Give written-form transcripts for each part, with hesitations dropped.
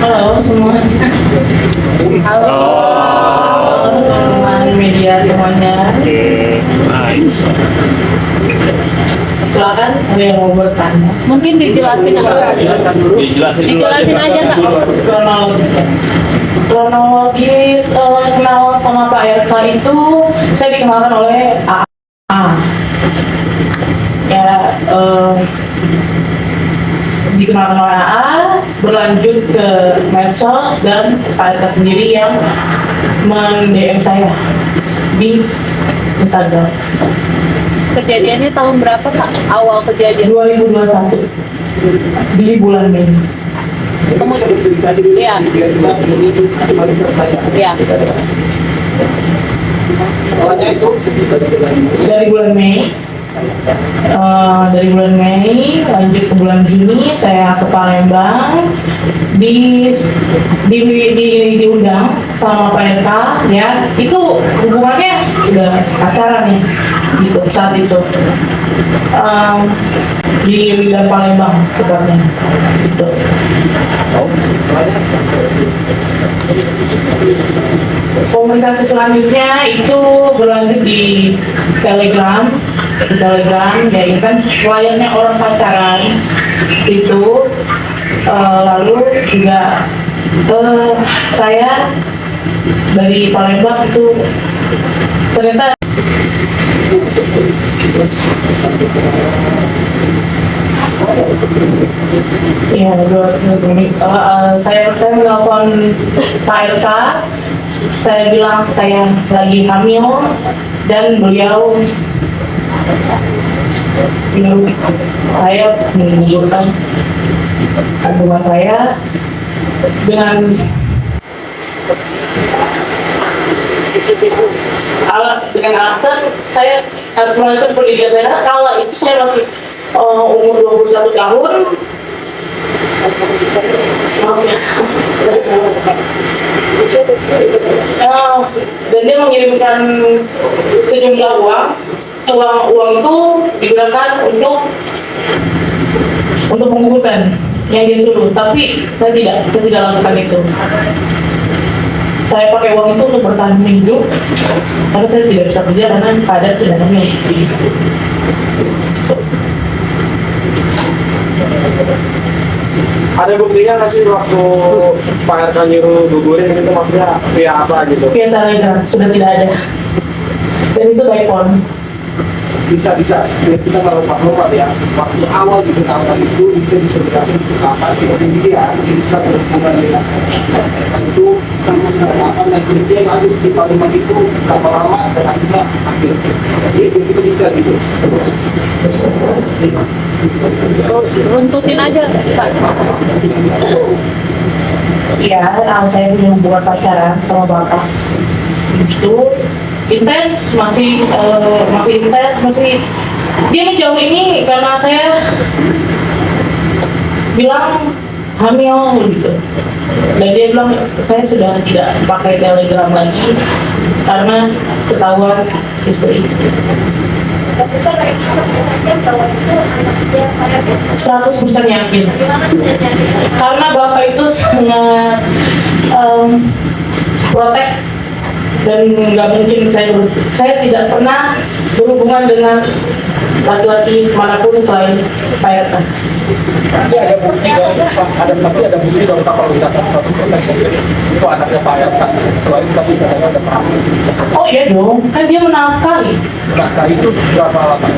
Halo semuanya. Halo. Teman media semuanya. Nice. Silakan ada yang mau bertanya. Mungkin dijelasin apa? Dijelasin aja Kak. Kronologis kenal sama Pak RK itu saya dikenalkan oleh AA. Ya, dikenalkan oleh AA, berlanjut ke medsos dan Pak RK sendiri yang men-DM saya di Instagram. Kejadiannya tahun berapa Kak? Awal kejadian? 2021 di bulan Mei. Ketemu cerita aja dulu Iya. biar kita ini baru tertanya. ya. Sekolahnya itu Dari bulan Mei, lanjut ke bulan Juni saya ke Palembang diundang sama Pak RK ya, itu hubungannya udah pacaran nih gitu saat itu di Lidah Palembang tepatnya gitu. Komunikasi selanjutnya itu berlanjut di Telegram ya intens layaknya orang pacaran itu. Lalu juga saya dari Palembang itu ternyata iya, saya menelpon Pak RK, saya bilang saya lagi hamil dan beliau saya menggugurkan kandungan saya dengan alasan saya harus melanjutkan pendidikan saya. Kalau itu saya masih umur 21 tahun. Maaf ya. Dan dia mengirimkan sejumlah uang itu digunakan untuk menggugurkan yang dia suruh, tapi saya tidak lakukan itu. Saya pakai uang itu untuk bertahan hidup karena saya tidak bisa kerja karena keadaan sudah hamil. ada buktinya nggak sih waktu Pak RK nyuruh gugurin itu maksudnya via apa gitu? Via Telegram sudah tidak ada, dan itu by phone. Bisa kita kalau Pak Lompat ya waktu awal dikenalkan itu bisa dijelaskan apa dia bisa berhubungan dengan itu apa dan kemudian lanjut di Palembang itu berapa lama dan akhirnya akhir itu kita bisa gitu. Runtutin aja Kak. Iya, saya punya hubungan pacaran sama bapak itu intens, masih intens, dia menjauh ini karena saya bilang hamil gitu, dan dia bilang saya sudah tidak pakai Telegram lagi karena ketahuan istri. 100% yakin karena bapak itu sangat protek dan nggak mungkin saya tidak pernah berhubungan dengan laki-laki manapun selain Pak RK. Pasti ada bukti dong kalau misalkan suatu proteksi itu anaknya Pak RK. Selain tapi katanya ada perang. Oh iya dong, kan dia menafkahi. Nah itu berapa lama?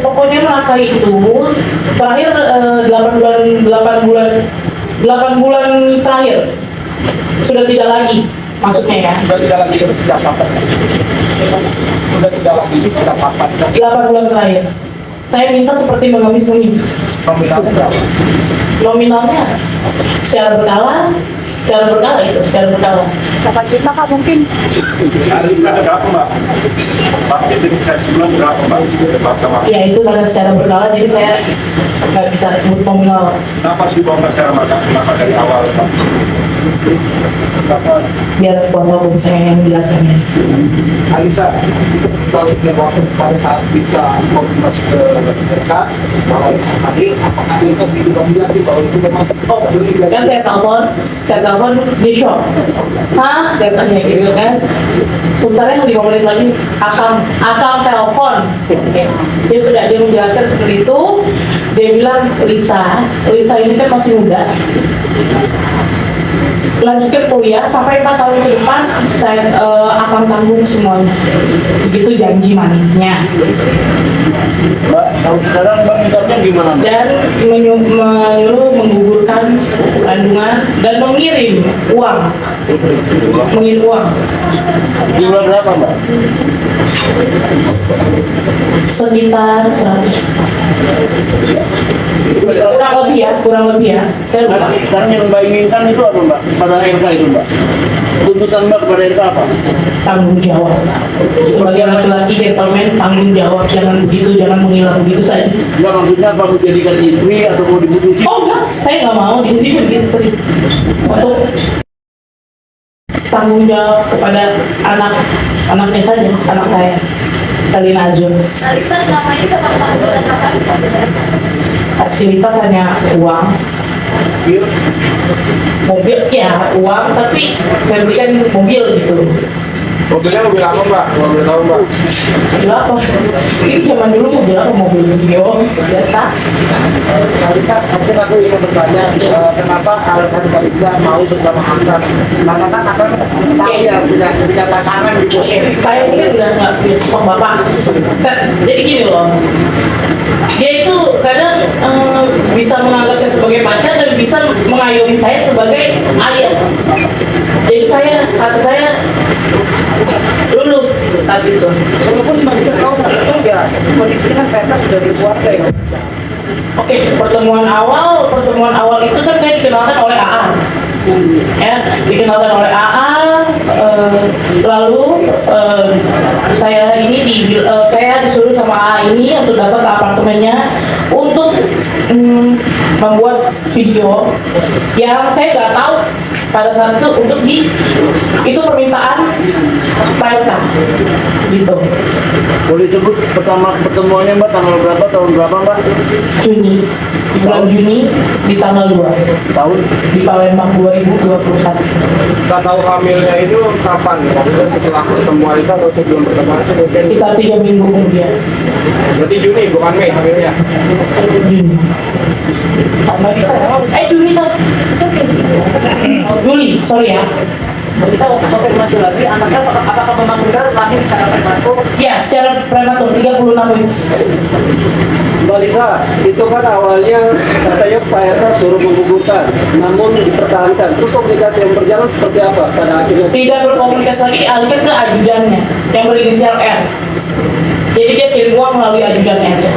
Pokoknya menafkahi itu terakhir 8 bulan terakhir sudah tidak lagi, maksudnya ya. Sudah tidak lagi itu sejak kapan? Sudah tidak lagi itu sejak kapan? 8 bulan terakhir. Saya minta seperti mengemis-ngemis. Nominalnya berapa? Nominalnya secara berkala secara berkala itu, secara berkala. Dapat kita kak mungkin. Alisa berapa mbak? Pak biasanya saya sebelum berapa mbak? Departemen. Ya itu karena secara berkala, jadi saya nggak bisa sebut nominal. Kenapa sih bongkar secara markah? Kenapa dari awal pak? Kenapa? Biar kuasa hukum saya yang menjelaskannya. Alisa, kita tahu sebenarnya waktu pada saat bisa konfirmasi ke mereka bahwa bisa hadir, apakah mereka begitu yakin bahwa itu memang Oh, kan saya telepon di shop. Hah? Dia tanya gitu kan. Sebenarnya 5 menit lagi akan telepon. Dia sudah dia menjelaskan seperti itu. Dia bilang Lisa ini kan masih muda. Lanjutkan kuliah sampai 4 tahun ke depan saya akan tanggung semuanya. Begitu janji manisnya. Mbak, tahun sekarang Mbak mintanya gimana Mbak? Dan menyuruh menggugurkan kandungan dan mengirim uang. Jumlah berapa Mbak? Sekitar 100, kurang lebih ya. Saya lupa. Sekarang yang Mbak inginkan itu apa Mbak? Pada RK itu Mbak? Tuntutan Mbak kepada RK apa? Tanggung jawab. Sebagai laki-laki gentleman, tanggung jawab, jangan begitu, jangan menghilang begitu saja. Enggak, maksudnya apa mau jadikan istri atau mau diputusin? Oh enggak, saya nggak mau di sini begitu tadi. Untuk tanggung jawab kepada anaknya saja, anak saya, Salina Azur. Alisa namanya dapat masuk dan apa? Fasilitas hanya uang, mobil ya uang, tapi saya belikan mobil gitu. mobilnya mobil apa mbak? Mobil tahu mbak? Mobil apa? Ini zaman dulu mobil apa? Mobil Mio biasa. Alisa, mungkin aku ingin bertanya kenapa alasan Mbak Lisa mau bersama Akang? Karena kan Akang tahu ya punya pasangan gitu. Saya ini kan udah nggak punya sosok bapak. Jadi gini loh, dia itu kadang bisa menganggap saya sebagai pacar dan bisa mengayomi saya sebagai ayah. Jadi kata saya dulu tadi itu. Walaupun Mbak Lisa tahu nggak ya kondisinya karena sudah berkeluarga ya. Oke, pertemuan awal itu kan saya dikenalkan oleh AA. Ya, dikenalkan oleh AA, lalu saya disuruh sama AA ini untuk datang ke apartemennya untuk membuat video yang saya nggak tahu pada saat itu itu permintaan PLK gitu. Boleh sebut pertama pertemuannya Mbak tanggal berapa, tahun berapa Mbak? Juni, di bulan Juni di tanggal 2 Tahun? di Palembang 2021. Kita tahu hamilnya itu kapan? Maksudnya setelah pertemuan itu atau sebelum pertemuan itu mungkin Sekitar 3 minggu kemudian. berarti Juni bukan Mei hamilnya. Juni. Juni, Juli, sorry ya. Kita konfirmasi lagi, anaknya apakah memang benar lahir secara prematur? Ya, secara prematur 36 weeks. Mbak Lisa, itu kan awalnya katanya Pak RK suruh menggugurkan, namun dipertahankan. Terus komunikasi yang berjalan seperti apa pada akhirnya? Tidak berkomunikasi lagi, dialihkan ke ajudannya yang berinisial R. Jadi dia kirim uang melalui ajudannya aja.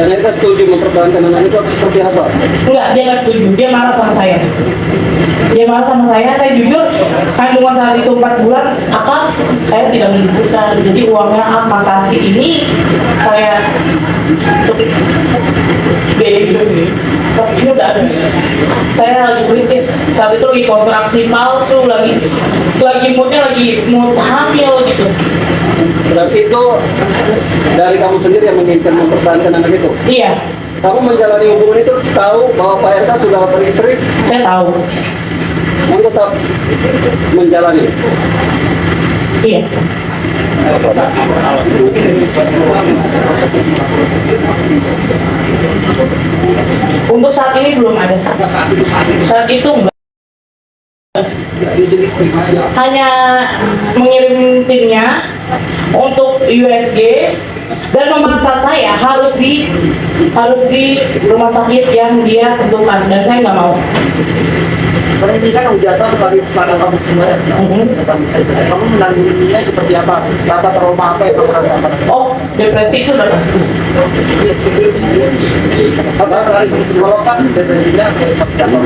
Dan RK setuju mempertahankan anak itu atau seperti apa? Enggak, dia nggak setuju. Dia marah sama saya. Saya jujur, kandungan saat itu 4 bulan, saya tidak menunjukkan. Jadi uangnya kasih ini, saya untuk biaya hidup ini. Tapi ini udah habis. Saya lagi kritis. Saat itu lagi kontraksi palsu, lagi moodnya lagi mood hamil gitu. Berarti itu dari kamu sendiri yang menginginkan mempertahankan anak itu? Iya, Kamu menjalani hubungan itu tahu bahwa Pak RK sudah beristri, saya tahu. kamu tetap menjalani. Iya. Untuk saat ini belum ada. Saat itu enggak. Dia jadi prima aja. Hanya mengirim timnya untuk USG dan memaksa saya harus di rumah sakit yang dia tentukan dan saya nggak mau. Karena ini kan hujatan bagi pada kamu semua ya. Kamu menanggulanginya seperti apa? Rasa trauma apa yang kamu rasakan? Oh, depresi itu udah pasti. Apa dari psikologan depresinya seperti apa?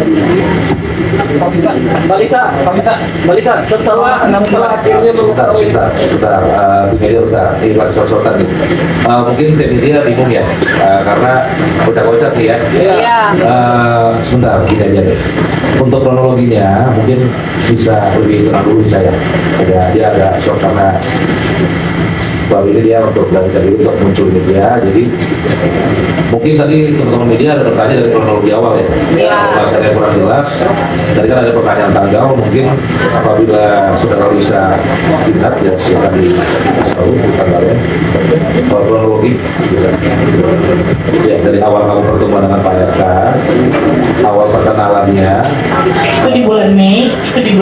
Mbak Lisa, setelah akhirnya mengetahui sebentar, ini lagi sosokan nih. Mungkin teknisnya bingung ya, karena kocak-kocak nih ya. Iya. Sebentar, gini aja deh. Untuk kronologinya, mungkin bisa lebih tenang dulu saya. Dia agak shock karena baru ini dia untuk dari untuk muncul media, jadi mungkin tadi teman-teman media ada bertanya dari kronologi awal ya. Iya. Saya kurang jelas. Tadi kan ada pertanyaan tanggal, mungkin apabila saudara bisa ingat ya silakan dikasih tanggalnya. Kalau kronologi, ya dari awal kamu pertemuan dengan Pak RK, awal perkenalannya. Itu di bulan Mei, di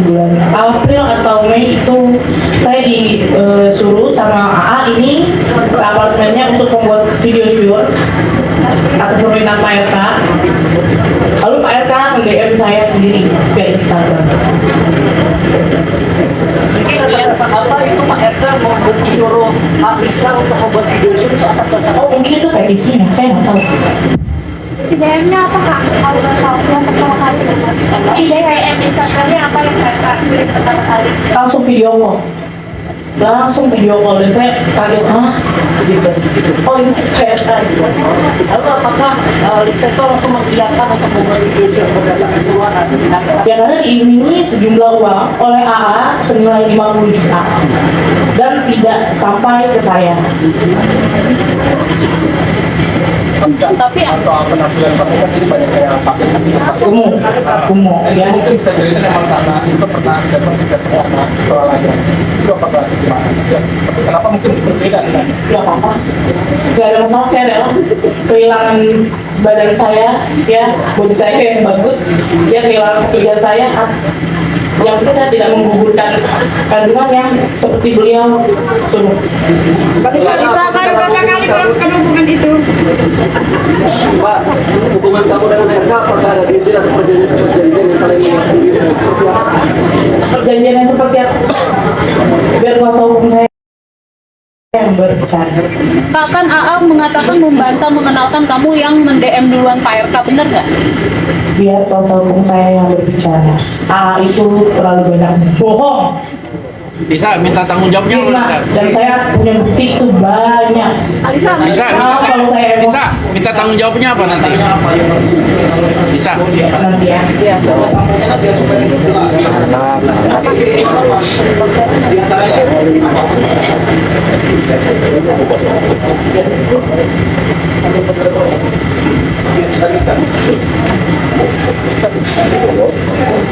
bulan April atau Mei itu saya disuruh sama AA ini ke apartemennya untuk membuat video shoot atas permintaan Pak RK. Lalu Pak RK nge-DM saya sendiri via Instagram. Mungkin atas dasar apa itu Pak RK mau menyuruh Alisa untuk membuat video shoot atas dasar Oh mungkin itu fetishnya, saya nggak tahu. Si DM-nya apa kak? Kalau nggak tahu yang pertama kali. Si DM Instagramnya apa yang kak kirim pertama kali? Langsung video call dan saya kaget, hah? Oh ini kayak Lalu apakah Lisa itu langsung mengiyakan untuk membuat video shoot berdasarkan seruan atau tidak? yang karena diiming-imingi sejumlah uang oleh AA senilai 50 juta dan tidak sampai ke saya. Tapi soal penafsiran pertanyaan ini banyak saya pakai Kumu, ya ya. mungkin bisa cerita yang pertama itu pernah seperti karena sekolah lain itu apakah gimana ya kenapa mungkin berbeda kan Gak apa-apa, gak ada masalah, saya rela kehilangan badan saya, ya, body saya yang bagus, ya kehilangan pekerjaan saya, yang penting saya tidak menggugurkan kandungan yang seperti beliau suruh. Bisa kan berapa kali melakukan hubungan itu? Mbak, hubungan kamu dengan RK apakah ada izin atau perjanjian yang kalian buat sendiri? Seperti apa? Perjanjian yang seperti apa? Biar kuasa hukum saya yang berbicara. bahkan AA mengatakan membantah mengenalkan kamu yang mendm duluan Pak RK, bener nggak? Biar kuasa hukum saya yang berbicara. Itu terlalu banyak bohong. Bisa minta tanggung jawabnya Nah, dan saya punya bukti itu banyak. Alisa, Kalau saya emosi minta tanggung jawabnya apa nanti? Bisa. nanti ya. Iya. Sampaikan aja supaya jelas. Di antaranya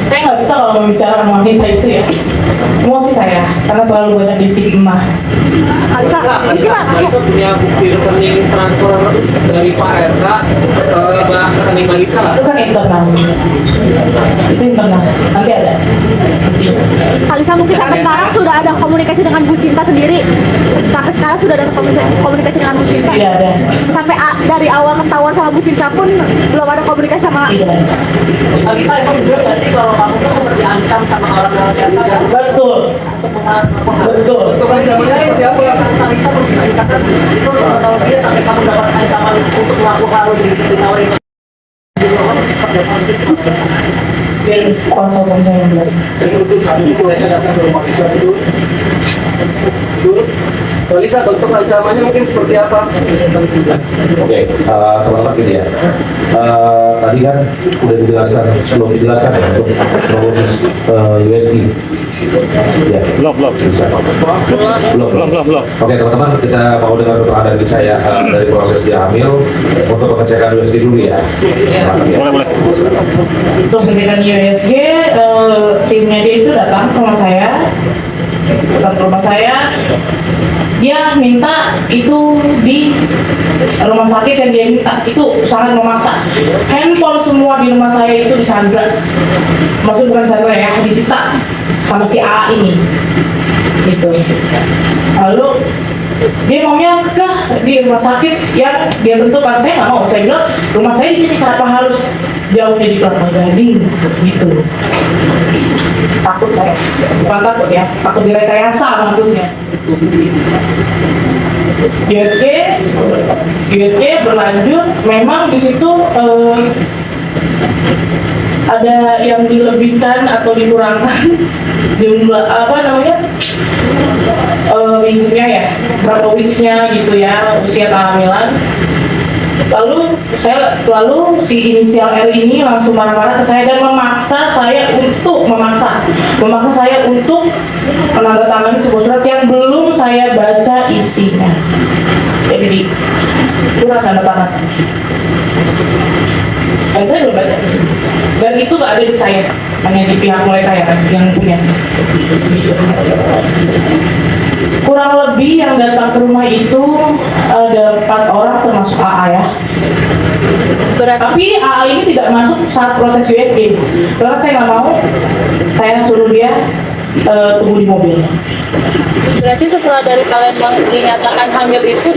Saya nggak bisa kalau membicarakan wanita itu ya. Emosi saya karena terlalu banyak distigma. Alisa, Alisa punya bukti rekening transfer dari Pak RK ke rekening Mbak Lisa lah. Itu kan internal. Itu internal. Nanti ada. Alisa mungkin sampai sekarang sudah ada komunikasi dengan Bu Cinta sendiri. Sampai sekarang sudah ada komunikasi dengan Bu Cinta. Tidak ada. Sampai dari awal ketahuan sama Bu Cinta pun belum ada komunikasi sama. Tidak ada. Alisa emang bener nggak sih kalau kamu tuh seperti diancam sama orang-orang yang Betul. Betul. untuk ancamannya seperti apa? Alisa menceritakan itu kalau dia sampai kamu dapat ancaman untuk melakukan hal di ditawarin Biar kuasa hukum saya yang jelas. Jadi untuk saat ini mereka datang ke rumah Lisa itu Mbak Lisa, bentuk ancamannya mungkin seperti apa? Oke, sama-sama gini ya. Tadi kan udah dijelaskan, belum dijelaskan ya untuk pengurus USG. Ya. Belum. Bisa. Belum. Oke teman-teman, kita mau dengar keterangan dari saya dari proses dia hamil untuk pengecekan USG dulu ya. Boleh. Untuk pendidikan USG, timnya dia itu datang ke rumah saya. Dia minta itu di rumah sakit yang dia minta itu sangat memaksa. Handphone semua di rumah saya itu disandra. Maksud bukan sandra ya, disita sama si A ini. Gitu. Lalu dia maunya di rumah sakit yang dia tentukan. Saya nggak mau. Saya bilang rumah saya di sini, kenapa harus jauh jadi Kelapa Gading gitu. Takut saya, bukan takut ya, takut direkayasa maksudnya. USG berlanjut, memang di situ ada yang dilebihkan atau dikurangkan jumlah minggunya ya, berapa weeks-nya gitu ya, usia kehamilan. Lalu si inisial R ini langsung marah-marah ke saya dan memaksa saya untuk menandatangani sebuah surat yang belum saya baca isinya. Jadi surat tanda tangan. Dan saya belum baca isinya. Dan itu gak ada di saya, hanya di pihak mereka ya yang punya. Kurang lebih yang datang ke rumah itu ada 4 orang termasuk AA ya. Tapi AA ini tidak masuk saat proses USG. Karena saya nggak mau, saya suruh dia tunggu di mobil. Berarti setelah dari kalian dinyatakan hamil itu,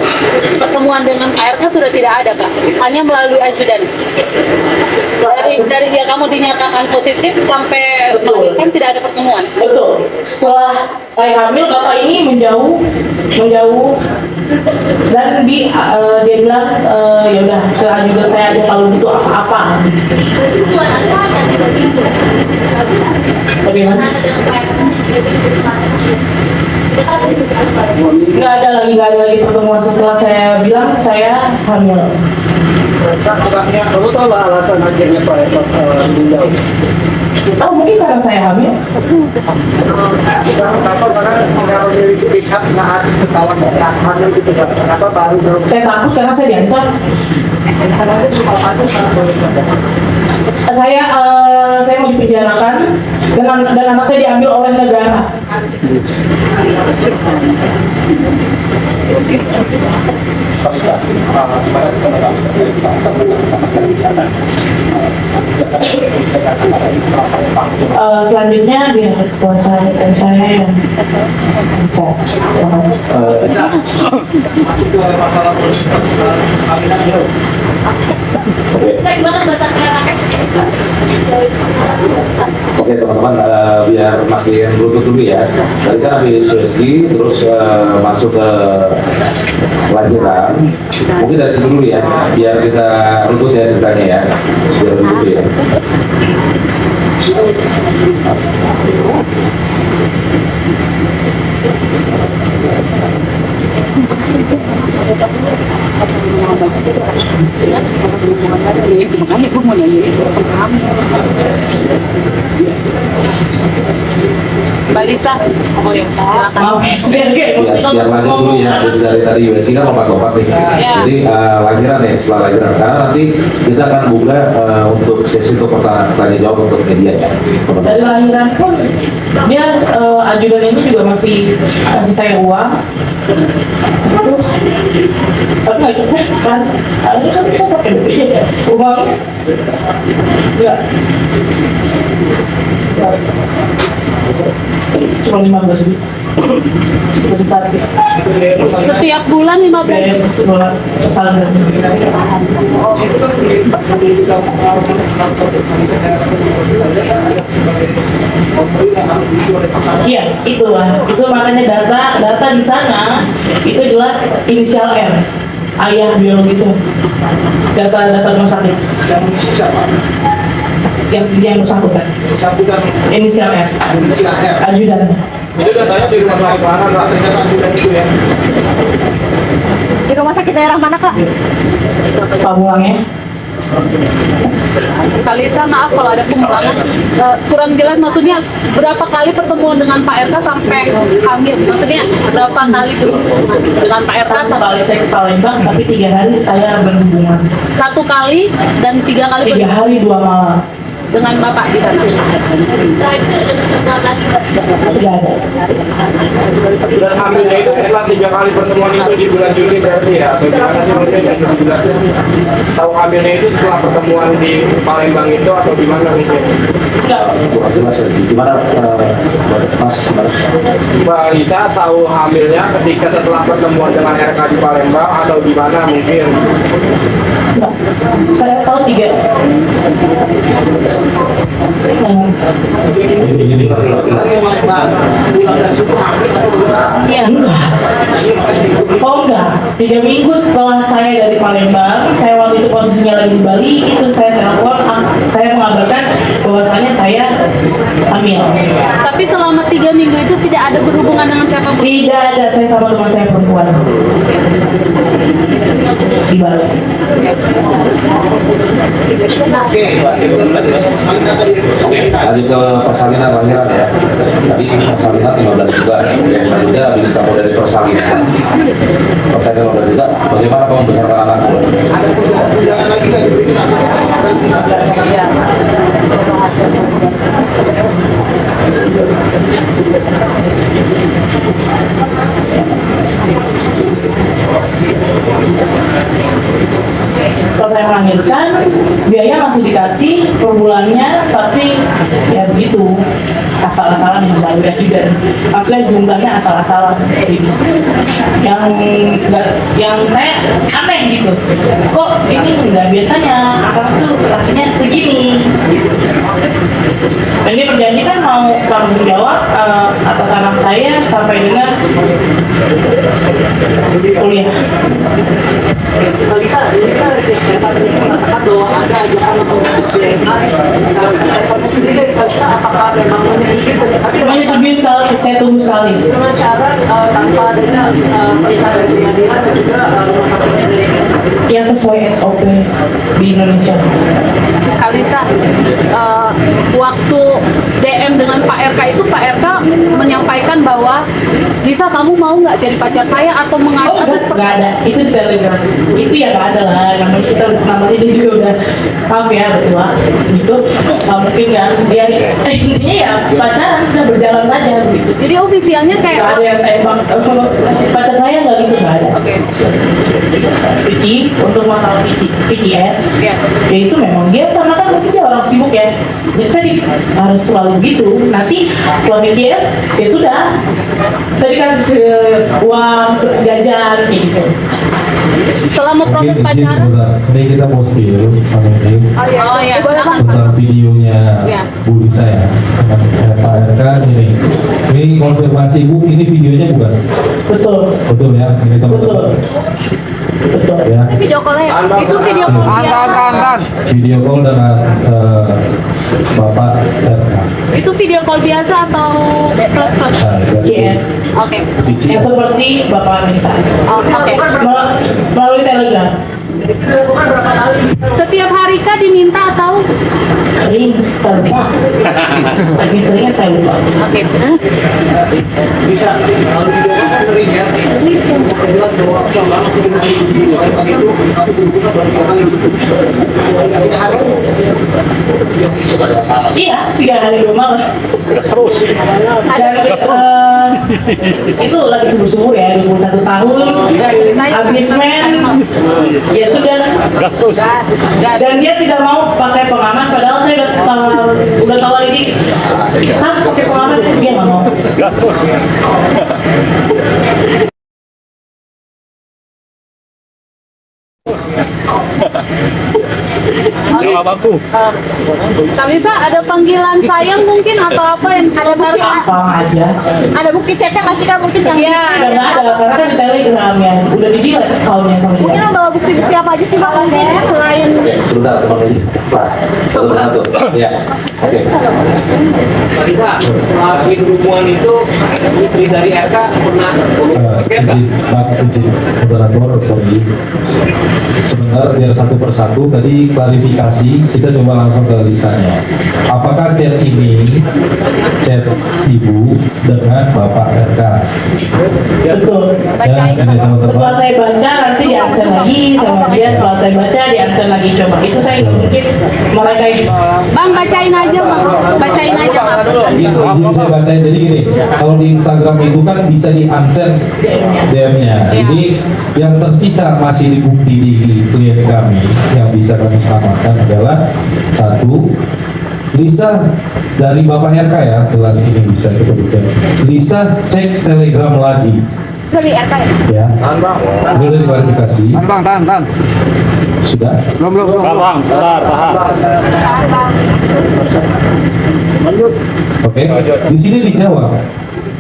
pertemuan dengan ARK sudah tidak ada kak? Hanya melalui ajudan? Dari dia kamu dinyatakan positif sampai melahirkan tidak ada pertemuan? Betul. Setelah saya hamil, bapak ini menjauh dan dia bilang ya udah ke ajudan saya aja kalau butuh apa-apa. Bagaimana? Nggak ada lagi pertemuan setelah saya bilang saya hamil. Kamu tahu lah alasan akhirnya Pak Erto meninggal? Oh, mungkin karena saya hamil. Kenapa kalau dari pihak saat ketahuan hamil gitu Pak? Kenapa baru Saya takut karena saya diantar. Saya mau dipenjarakan dan anak saya diambil oleh negara. Selanjutnya biar kuasa hukum saya yang bisa masuk ke masalah persalinan ya? Oke teman-teman, biar makin beruntung dulu ya. Tadi kan habis USG, terus masuk ke lahiran. Mungkin dari sini dulu ya, biar kita runtut ya ceritanya ya. Biar runtut dulu ya. Mbak Lisa, oh ya, silakan. maaf Biar lanjut dulu ya, habis dari tadi USG kan lompat-lompat nih. Ya. Jadi lahiran ya, setelah lahiran. Karena nanti kita akan buka untuk sesi untuk tanya jawab untuk media ya. dari lahiran pun dia ajudan ini juga masih kasih saya uang. Tapi nggak cukup kan? Akhirnya kan saya pakai BPJS uangnya nggak. Cuma 15 juta. Setiap bulan 15 Biaya sebulan kesalahan. Itu kan sebelum kita mengalami kantor persalinan ada sebagai pembeli yang harus diisi oleh pasangan. Iya, itu makanya data di sana itu jelas inisial R, ayah biologisnya. Data rumah sakit Yang mengisi siapa? yang bersangkutan, Bersangkutan inisial R, inisial R. ajudan. Itu datanya di rumah sakit mana Pak? Ternyata ajudan itu ya. Di rumah sakit daerah mana kak? Pamuangnya. Kak Lisa, maaf kalau ada pengulangan. Kurang jelas maksudnya berapa kali pertemuan dengan Pak RK sampai hamil? Maksudnya berapa kali berhubungan dengan Pak RK Satu kali saya ke Palembang, tapi 3 hari saya berhubungan. 1 kali dan 3 kali 3 hari 2 malam. dengan Bapak di sana? Tidak ada. Dan hamilnya itu setelah 3 kali pertemuan itu di bulan Juli berarti ya? Atau gimana sih mungkin yang dijelaskan? Tahu hamilnya itu setelah pertemuan di Palembang itu atau gimana mungkin? Kurang jelas ya. Gimana Mas? Gimana? Mbak Lisa tahu hamilnya ketika setelah pertemuan dengan RK di Palembang atau gimana mungkin? Enggak. Saya tahu 3. Ini pulang dari situ hamil atau enggak? Iya. Enggak. Oh enggak. 3 minggu setelah saya dari Palembang, saya waktu itu posisinya lagi di Bali, itu saya telepon, saya mengabarkan bahwasanya saya hamil. Tapi selama 3 minggu itu tidak ada berhubungan dengan siapapun. Tidak ada, saya sama teman saya perempuan di Bali. Oke, itu tadi salinan tadi. lanjut ke persalinan lahiran ya. Tadi persalinan 15 juga. Oke, selanjutnya habis kamu dari persalinan. Persalinan 15 juga. Bagaimana kamu membesarkan anakmu? Ada tunjangan lagi nggak diberikan atau Ya. Kalau saya melahirkan, biaya masih dikasih per bulannya, tapi ya begitu, asal-asalan yang baru ya juga. Maksudnya jumlahnya asal-asalan. Gitu. Yang saya aneh gitu. Kok ini nggak biasanya? Akang tuh kasihnya segini. Dan dia berjanji kan mau tanggung jawab atas anak saya sampai dengan kuliah. Bisa, ini kan katakan bahwa ada ajakan untuk DNA. Teleponnya sendiri bisa apakah memang memiliki Namanya tunggu sekali, saya tunggu sekali. dengan syarat tanpa adanya perintah dari pengadilan dan juga rumah sakit dari Yang sesuai SOP di Indonesia. Kalisa, waktu DM dengan Pak RK itu Pak RK menyampaikan bahwa Lisa kamu mau nggak jadi pacar saya atau Oh mengajak enggak ada, itu di Telegram. Itu ya nggak ada lah, namanya kita namanya dia juga udah maaf ya berdua gitu. Mungkin kan dia intinya ya pacaran udah berjalan saja gitu. Jadi ofisialnya Nggak kayak ada yang tembak. Pacar saya nggak gitu, nggak ada. Oke. Pici untuk masalah PCS Ya. ya itu memang dia karena kan mungkin dia orang sibuk ya, jadi saya harus selalu gitu. Nanti setelah PCS ya sudah saya dikasih uang jajan gitu. Selama proses pacaran. Ini kita mau spill sama ini Oh ya, silakan. tentang videonya Ya. Bu Lisa ya. Pak RK ini konfirmasi Bu, ini videonya bukan? Betul, Betul ya, ini betul, betul. ya. Video call ya? Itu video call biasa. Video call dengan Bapak RK. Itu video call biasa atau plus plus? Nah, PCS Oke. yang seperti Bapak minta Oke. melalui Telegram. Setiap hari kah diminta atau? Sering, saya lupa. Lagi seringnya saya lupa. Oke. Bisa kalau video kan sering ya. Jelas bahwa selama kita di pagi itu aku berhubungan baru 3 kali itu. Akhirnya hari Iya, 3 hari 2 malam. Terus. Dan itu lagi subuh-subuh ya, 21 tahun. Udah ceritanya. Habis mens, ya sudah. Gas terus. Dan dia tidak mau pakai pengaman, padahal saya udah tawar ini. Pakai pengaman, dia nggak mau. Gas terus. Jawab aku. Salisa ada panggilan sayang mungkin atau apa yang dilontarkan? Apa aja. Ada bukti chatnya nggak sih kak mungkin yang Iya. Udah nggak ada, karena kan di Telegram ya. Udah dijilat account-nya sama mungkin dia. lo bawa bukti-bukti apa aja sih bang mungkin selain Oke, sebentar teman ini. Pak, satu. Ya. Oke. Mbak Lisa, setelah hubungan itu istri dari RK pernah Jadi Pak izin moderator, sorry. Sebentar biar satu persatu. Tadi klarifikasi, kita coba langsung ke lisannya. Apakah chat ini chat ibu dengan Bapak RK? Betul. Bacain. Ya, ini teman-teman. Setelah saya baca nanti diaksen lagi sama dia, setelah saya baca diaksen lagi, coba itu saya nggak mungkin mereka itu. Bang, bacain aja, Bang. Bacain aja, Bang. Izin saya bacain, jadi gini, kalau di Instagram itu kan bisa di-unsend DM-nya. Ini yang tersisa masih dibukti di klien kami yang bisa kami selamatkan adalah satu, Lisa dari Bapak RK ya, jelas ini bisa kita buka. Lisa cek Telegram lagi. Dari RK ya? Ya, ini udah diklarifikasi. Tahan. Sudah. Belum. Bang, sebentar, tahan. Lanjut. Oke, di sini dijawab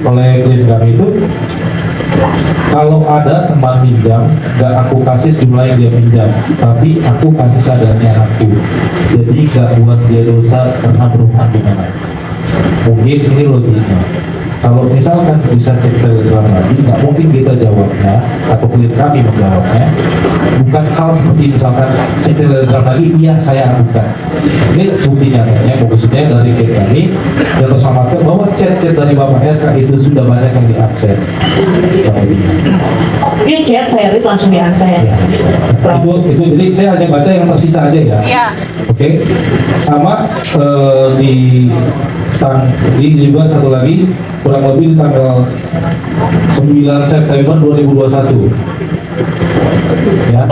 oleh klien kami itu, kalau ada teman pinjam, gak aku kasih jumlah yang dia pinjam, tapi aku kasih sadarnya aku. Jadi gak buat dia dosa karena berhutang dengan aku. Mungkin ini logisnya. Kalau misalkan bisa cek Telegram lagi, nggak mungkin kita jawabnya atau klien kami menjawabnya. Bukan hal seperti misalkan cek Telegram lagi, iya saya adukan. Ini bukti nyatanya, maksudnya dari klien kami dan terselamatkan bahwa chat-chat dari Bapak RK itu sudah banyak yang diakses. Dia chat saya read langsung diaksen. Itu jadi saya hanya baca yang tersisa aja ya. Iya. Oke, sama di juga satu lagi kurang lebih di tanggal 9 September 2021 ya.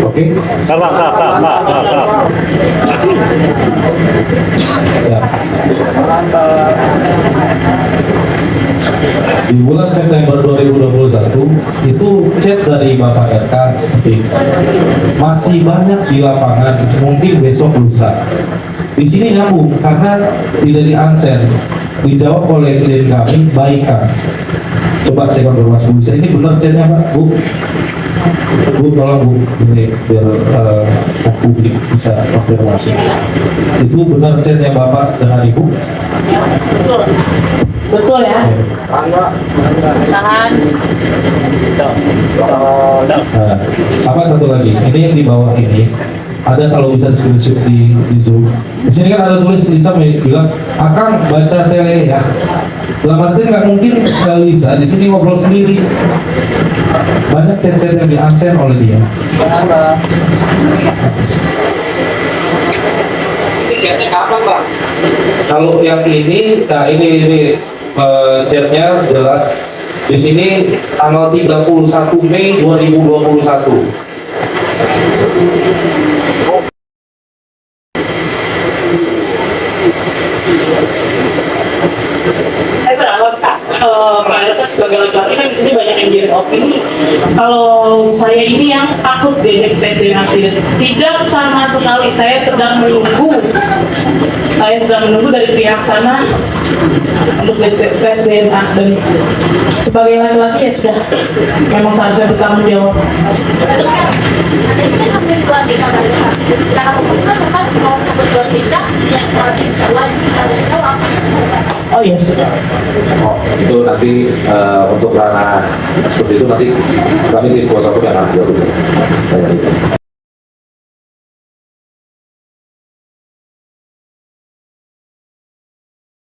Oke. Ya. Di bulan September 2021 itu chat dari Bapak RK seperti ini. Masih banyak di lapangan, mungkin besok lusa. Di sini nyambung karena tidak di-unsend. Dijawab oleh klien kami, baik Kang. Coba saya konfirmasi Bu, ini benar chatnya Pak? Bu, tolong Bu, ini biar publik bisa konfirmasi. Itu benar chatnya Bapak dengan Ibu? Betul ya. Tahan. Nah, sama satu lagi, ini yang di bawah ini ada, kalau bisa screenshot di Zoom. Di sini kan ada tulis Lisa bilang, Akang baca tele ya. Dalam arti nggak mungkin Lisa di sini ngobrol sendiri. Banyak chat-chat yang di-unsend oleh dia. Chatnya kapan Bang? Kalau yang ini, nah ini chatnya jelas di sini tanggal 31 Mei 2021. Saya berharap Pak RK sebagai laki-laki kan di sini banyak yang jadi opini. Kalau saya ini yang takut tes DNA tidak sama sekali. Saya sedang menunggu dari pihak sana untuk tes DNA, dan sebagai laki-laki ya sudah memang seharusnya bertanggung jawab. Oh iya sudah. Oh, itu nanti untuk ranah seperti itu nanti kami tim kuasa hukum yang akan jawab.